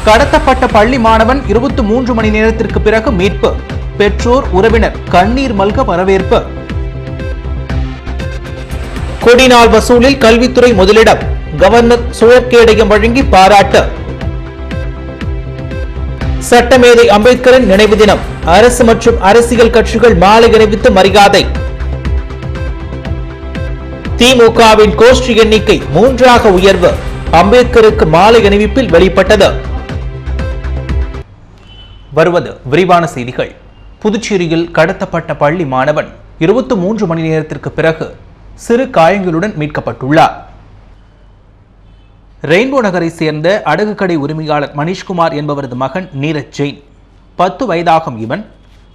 கடத்தப்பட்ட பள்ளி மாணவன் 23 மணி நேரத்திற்கு பிறகு மீட்பு. பெற்றோர் உறவினர் கண்ணீர் மல்க வரவேற்பு. கொடிநாள் வசூலில் கல்வித்துறை முதலிடம். கவர்னர் சுழற்கேடயம் வழங்கி பாராட்டு. சட்டமேதை அம்பேத்கரின் நினைவு தினம். அரசு மற்றும் அரசியல் கட்சிகள் மாலை அணிவித்து மரியாதை. திமுகவின் கோஷ்டி எண்ணிக்கை 3ஆக உயர்வு. அம்பேத்கருக்கு மாலை அணிவிப்பில் வெளிப்பட்டது. வருவது விரிவான செய்திகள். புதுச்சேரியில் கடத்தப்பட்ட பள்ளி மாணவன் 23 மணி நேரத்திற்கு பிறகு சிறு காயங்களுடன் மீட்கப்பட்டுள்ளார். ரெயின்போ நகரை சேர்ந்த அடகுக்கடை உரிமையாளர் மணிஷ்குமார் என்பவரது மகன் நீரஜ் ஜெயின். 10 வயதாகும் இவன்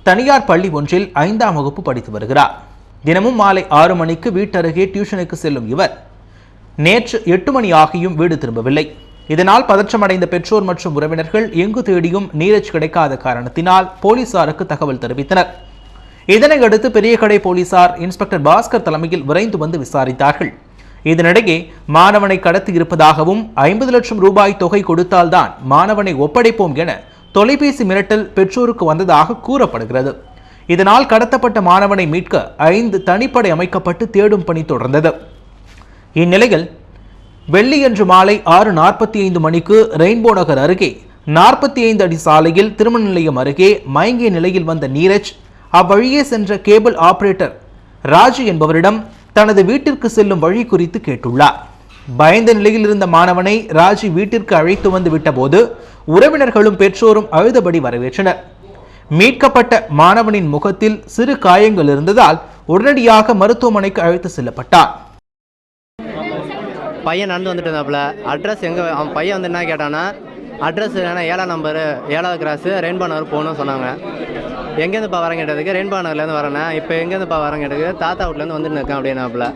தனியார் பள்ளி ஒன்றில் 5ஆம் வகுப்பு படித்து வருகிறார். தினமும் மாலை 6 மணிக்கு வீட்டருகே டியூஷனுக்கு செல்லும் இவர் நேற்று 8 மணி ஆகியும் வீடு திரும்பவில்லை. இதனால் பதற்றமடைந்த பெற்றோர் மற்றும் உறவினர்கள் எங்கு தேடியும் நீரஜ் கிடைக்காத காரணத்தினால் போலீசாருக்கு தகவல் தெரிவித்தனர். இதனையடுத்து பெரியகடை போலீசார் இன்ஸ்பெக்டர் பாஸ்கர் தலைமையில் விரைந்து வந்து விசாரித்தார்கள். இதனிடையே மாணவனை கடத்தி இருப்பதாகவும் 50 லட்சம் ரூபாய் தொகை கொடுத்தால்தான் மாணவனை ஒப்படைப்போம் என தொலைபேசி மிரட்டல் பெற்றோருக்கு வந்ததாக கூறப்படுகிறது. இதனால் கடத்தப்பட்ட மாணவனை மீட்க 5 தனிப்படை அமைக்கப்பட்டு தேடும் பணி தொடர்ந்தது. இந்நிலையில் வெள்ளியன்று மாலை 6:45 மணிக்கு ரெயின்போ நகர் அருகே 45 அடி சாலையில் திருமண நிலையம் அருகே மயங்கிய நிலையில் வந்த நீரஜ் அவ்வழியே சென்ற கேபிள் ஆபரேட்டர் ராஜு என்பவரிடம் தனது வீட்டிற்கு செல்லும் வழி குறித்து கேட்டுள்ளார். பயந்த நிலையில் இருந்த மாணவனை ராஜு வீட்டிற்கு அழைத்து வந்து விட்டபோது உறவினர்களும் பெற்றோரும் அழுதபடி வரவேற்றனர். மீட்கப்பட்ட மாணவனின் முகத்தில் சிறு காயங்கள் இருந்ததால் உடனடியாக மருத்துவமனைக்கு அழைத்து செல்லப்பட்டார். பையன் நடந்து வந்துட்டு இருந்தாப்புல. அட்ரஸ் எங்கே அவன் பையன் வந்து என்ன கேட்டான்னா, அட்ரஸ் என்னன்னா 7ஆம் நம்பரு 7வது கிராஸு ரெயின்போ நகர் போகணும்னு சொன்னாங்க. எங்கேருந்துப்பா வரேன் கேட்டதுக்கு ரெயின்போ நகர்லேருந்து வரேண்ணே. இப்போ எங்கேருந்துப்பா வரேன் கேட்டதுக்கு தாத்தா வீட்லேருந்து வந்துட்டு இருக்கேன் அப்படின்னாப்புல.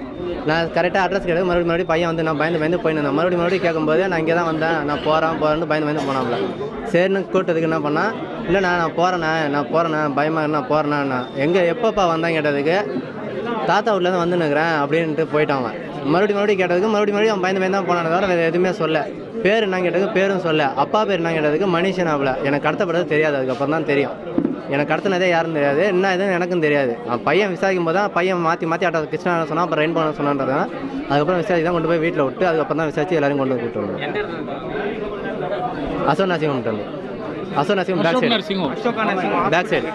நான் கரெக்டாக அட்ரஸ் கேட்டது மறுபடியும் பையன் வந்து நான் பயந்து போயிருந்தேன். மறுபடியும் கேட்கும்போது நான் இங்கே தான் வந்தேன், நான் போகிறேன்னு பயந்து போனாப்புல. சரின்னு கூட்டத்துக்கு என்ன பண்ணால், இல்லைண்ணா நான் போகிறேண்ணே பயமாக நான் போகிறேண்ணா. எங்கே எப்போப்பா வந்தேன் கேட்டதுக்கு தாத்தா வீட்லேருந்து வந்துன்னுக்கிறேன் அப்படின்ட்டு போயிட்டாங்க. மறுபடியும் கேட்டதுக்கு மறுபடியும் அவன் பயந்து தான் போனானே தவிர வேறு எதுவுமே சொல்ல. பேர் என்ன கேட்டதுக்கு பேரும் சொல்ல. அப்பா பேர் என்ன கேட்டதுக்கு மனுஷன் ஆகல. எனக்கு கடத்தப்பட்டது தெரியாது. அதுக்கப்புறம் தான் தெரியும். எனக்கு கடத்தினதே யாரும் தெரியாது, என்ன எதுவும் எனக்கும் தெரியாது. பையன் விசாரிக்கும் போது தான் பையன் மாற்றி அட்டா கிருஷ்ணா சொன்னால் அப்புறம் ரெயின் பண்ண சொன்னான்றதுனா அதுக்கப்புறம் விசாரிச்சு தான் கொண்டு போய் வீட்டில் விட்டு அதுக்கப்புறம் தான் விசாரிச்சு எல்லாரும் கொண்டு வந்து கூப்பிட்டு வந்தோம். அசோக் நரசிங்கம் வந்து அசோக் நரசிங்கம் பேக் சைடு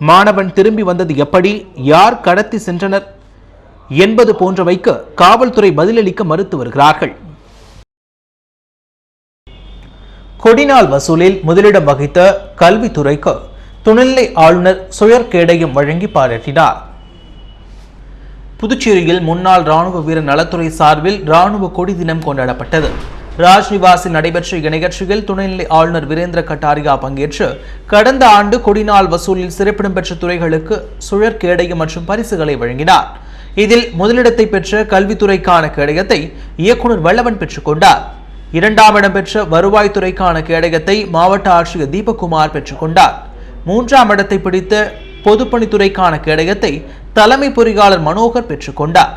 மாணவன் திரும்பி வந்தது எப்படி, யார் கடத்தி சென்றனர் என்பது போன்றவைக்கு காவல்துறை பதிலளிக்க மறுத்து வருகிறார்கள். கொடிநாள் வசூலில் முதலிடம் வகித்த கல்வித்துறைக்கு துணைநிலை ஆளுநர் சுழற்கேடயம் வழங்கி பாராட்டினார். புதுச்சேரியில் முன்னாள் ராணுவ வீரர் நலத்துறை சார்பில் ராணுவ கொடி தினம் கொண்டாடப்பட்டது. ராஜ்நிவாசில் நடைபெற்ற இந்நிகழ்ச்சியில் துணைநிலை ஆளுநர் வீரேந்திர கட்டாரியா பங்கேற்று கடந்த ஆண்டு கொடிநாள் வசூலில் சிறப்பிடம் பெற்ற துறைகளுக்கு சுழற்கேடயம் மற்றும் பரிசுகளை வழங்கினார். இதில் முதலிடத்தை பெற்ற கல்வித்துறைக்கான கேடயத்தை இயக்குநர் வல்லவன் பெற்றுக் கொண்டார். 2ஆம் இடம் பெற்ற வருவாய்த்துறைக்கான கேடயத்தை மாவட்ட ஆட்சியர் தீபக்குமார் பெற்றுக் கொண்டார். 3ஆம் இடத்தை பிடித்த பொதுப்பணித்துறைக்கான கேடயத்தை தலைமை பொறியாளர் மனோகர் பெற்றுக் கொண்டார்.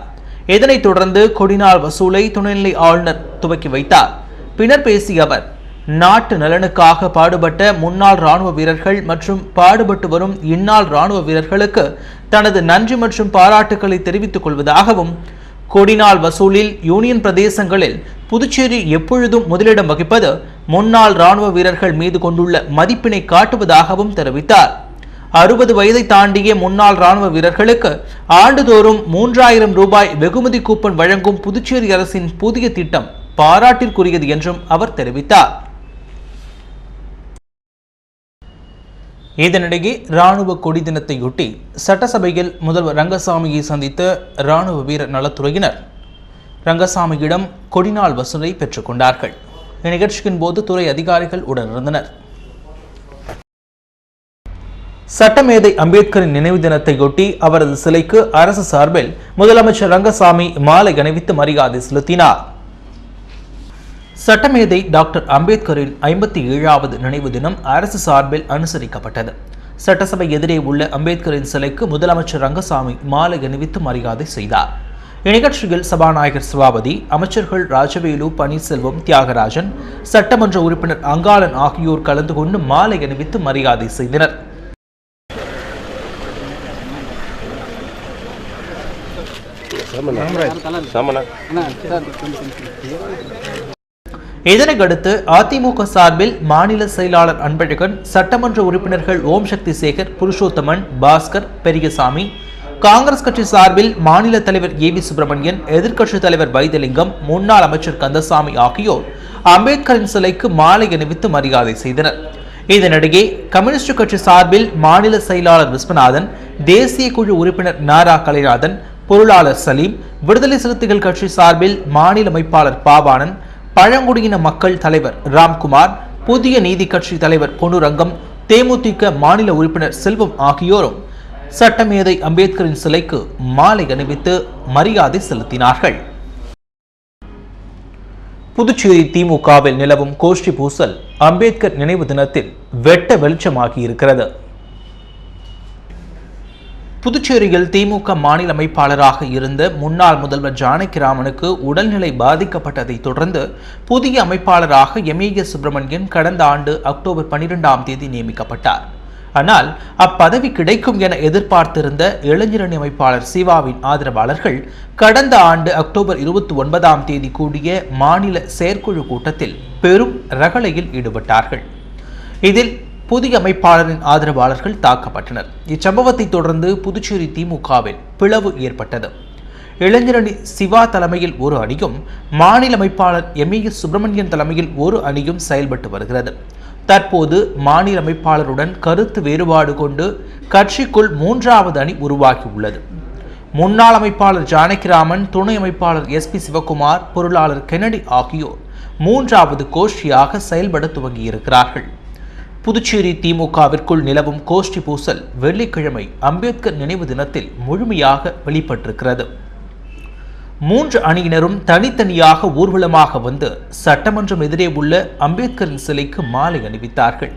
இதனைத் தொடர்ந்து கொடிநாள் வசூலை துணைநிலை ஆளுநர் துவக்கி வைத்தார். பின்னர் பேசிய அவர், நாட்டு நலனுக்காக பாடுபட்ட முன்னாள் ராணுவ வீரர்கள் மற்றும் பாடுபட்டு வரும் இந்நாள் ராணுவ வீரர்களுக்கு தனது நன்றி மற்றும் பாராட்டுக்களை தெரிவித்துக் கொள்வதாகவும், கொடிநாள் வசூலில் யூனியன் பிரதேசங்களில் புதுச்சேரி எப்பொழுதும் முதலிடம் வகிப்பது முன்னாள் ராணுவ வீரர்கள் மீது கொண்டுள்ள மதிப்பினை காட்டுவதாகவும் தெரிவித்தார். 60 வயதை தாண்டிய முன்னாள் ராணுவ வீரர்களுக்கு ஆண்டுதோறும் 3000 ரூபாய் வெகுமதி கூப்பன் வழங்கும் புதுச்சேரி அரசின் புதிய திட்டம் பாராட்டிற்குரியது என்றும் அவர் தெரிவித்தார். இதனிடையே ராணுவ கொடி தினத்தையொட்டி சட்டசபையில் முதல்வர் ரங்கசாமியை சந்தித்த ராணுவ வீரர் நலத்துறையினர் ரங்கசாமியிடம் கொடிநாள் வசூலை பெற்றுக் கொண்டார்கள். இந்நிகழ்ச்சியின் போது துறை அதிகாரிகள் உடனிருந்தனர். சட்டமேதை அம்பேத்கரின் நினைவு தினத்தையொட்டி அவரது சிலைக்கு அரசு சார்பில் முதலமைச்சர் ரங்கசாமி மாலை அணிவித்து மரியாதை செலுத்தினார். சட்டமேதை டாக்டர் அம்பேத்கரின் 57வது நினைவு தினம் அரசு சார்பில் அனுசரிக்கப்பட்டது. சட்டசபை எதிரே உள்ள அம்பேத்கரின் சிலைக்கு முதலமைச்சர் ரங்கசாமி மாலை அணிவித்து மரியாதை செய்தார். இந்நிகழ்ச்சியில் சபாநாயகர் சபாபதி, அமைச்சர்கள் ராஜவேலு, பன்னீர்செல்வம், தியாகராஜன், சட்டமன்ற உறுப்பினர் அங்காளன் ஆகியோர் கலந்து கொண்டு மாலை அணிவித்து மரியாதை செய்தனர். இதனையடுத்து அதிமுக சார்பில் மாநில செயலாளர் அன்பழகன், சட்டமன்ற உறுப்பினர்கள் ஓம் சக்தி சேகர், புருஷோத்தமன், பாஸ்கர், பெரியசாமி, காங்கிரஸ் கட்சி சார்பில் மாநில தலைவர் ஏவி சுப்பிரமணியன், எதிர்க்கட்சித் தலைவர் வைத்திலிங்கம், முன்னாள் அமைச்சர் கந்தசாமி ஆகியோர் அம்பேத்கரின் சிலைக்கு மாலை அணிவித்து மரியாதை செய்தனர். இதனிடையே கம்யூனிஸ்ட் கட்சி சார்பில் மாநில செயலாளர் விஸ்வநாதன், தேசிய குழு உறுப்பினர் நாரா கலைநாதன், பொருளாளர் சலீம், விடுதலை சிறுத்தைகள் கட்சி சார்பில் மாநில அமைப்பாளர் பாவாணன், பழங்குடியின மக்கள் தலைவர் ராம்குமார், புதிய நீதி கட்சி தலைவர் பொன்னுரங்கம், தேமுதிக மாநில உறுப்பினர் செல்வம் ஆகியோரும் சட்டமேதை அம்பேத்கரின் சிலைக்கு மாலை அணிவித்து மரியாதை செலுத்தினார்கள். புதுச்சேரி திமுகவில் நிலவும் கோஷ்டி பூசல் அம்பேத்கர் நினைவு தினத்தில் வெட்ட வெளிச்சமாகி இருக்கிறது. புதுச்சேரியில் திமுக மாநில அமைப்பாளராக இருந்த முன்னாள் முதல்வர் ஜானகிராமனுக்கு உடல்நிலை பாதிக்கப்பட்டதை தொடர்ந்து புதிய அமைப்பாளராக எம்ஏஎஸ் சுப்பிரமணியன் கடந்த ஆண்டு அக்டோபர் 12ஆம் தேதி நியமிக்கப்பட்டார். ஆனால் அப்பதவி கிடைக்கும் என எதிர்பார்த்திருந்த இளைஞரணி அமைப்பாளர் சிவாவின் ஆதரவாளர்கள் கடந்த ஆண்டு அக்டோபர் 29ஆம் தேதி கூடிய மாநில செயற்குழு கூட்டத்தில் பெரும் ரகளையில் ஈடுபட்டார்கள். இதில் புதிய அமைப்பாளரின் ஆதரவாளர்கள் தாக்கப்பட்டனர். இச்சம்பவத்தை தொடர்ந்து புதுச்சேரி திமுகவில் பிளவு ஏற்பட்டது. இளைஞரணி சிவா தலைமையில் ஒரு அணியும், மாநில அமைப்பாளர் எம்ஏஎஸ் சுப்பிரமணியன் தலைமையில் ஒரு அணியும் செயல்பட்டு வருகிறது. தற்போது மாநில அமைப்பாளருடன் கருத்து வேறுபாடு கொண்டு கட்சிக்குள் 3வது அணி உருவாகியுள்ளது. முன்னாள் அமைப்பாளர் ஜானகிராமன், துணை அமைப்பாளர் SP சிவகுமார், பொருளாளர் கென்னடி ஆகியோர் 3வது கோஷ்டியாக செயல்பட துவங்கியிருக்கிறார்கள். புதுச்சேரி திமுகவிற்குள் நிலவும் கோஷ்டி பூசல் வெள்ளிக்கிழமை அம்பேத்கர் நினைவு தினத்தில் முழுமையாக வெளிப்பட்டிருக்கிறது. 3 அணியினரும் தனித்தனியாக ஊர்வலமாக வந்து சட்டமன்றம் எதிரே உள்ள அம்பேத்கரின் சிலைக்கு மாலை அணிவித்தார்கள்.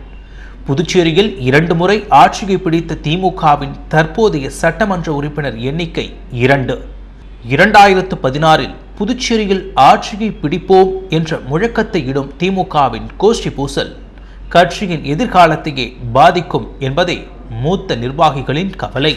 புதுச்சேரியில் 2 முறை ஆட்சியை பிடித்த திமுகவின் தற்போதைய சட்டமன்ற உறுப்பினர் எண்ணிக்கை 2. 2016இல் புதுச்சேரியில் ஆட்சியை பிடிப்போம் என்ற முழக்கத்தை இடும் திமுகவின் கோஷ்டி பூசல் கட்சியின் எதிர்காலத்தையே பாதிக்கும் என்பதே மூத்த நிர்வாகிகளின் கவலை.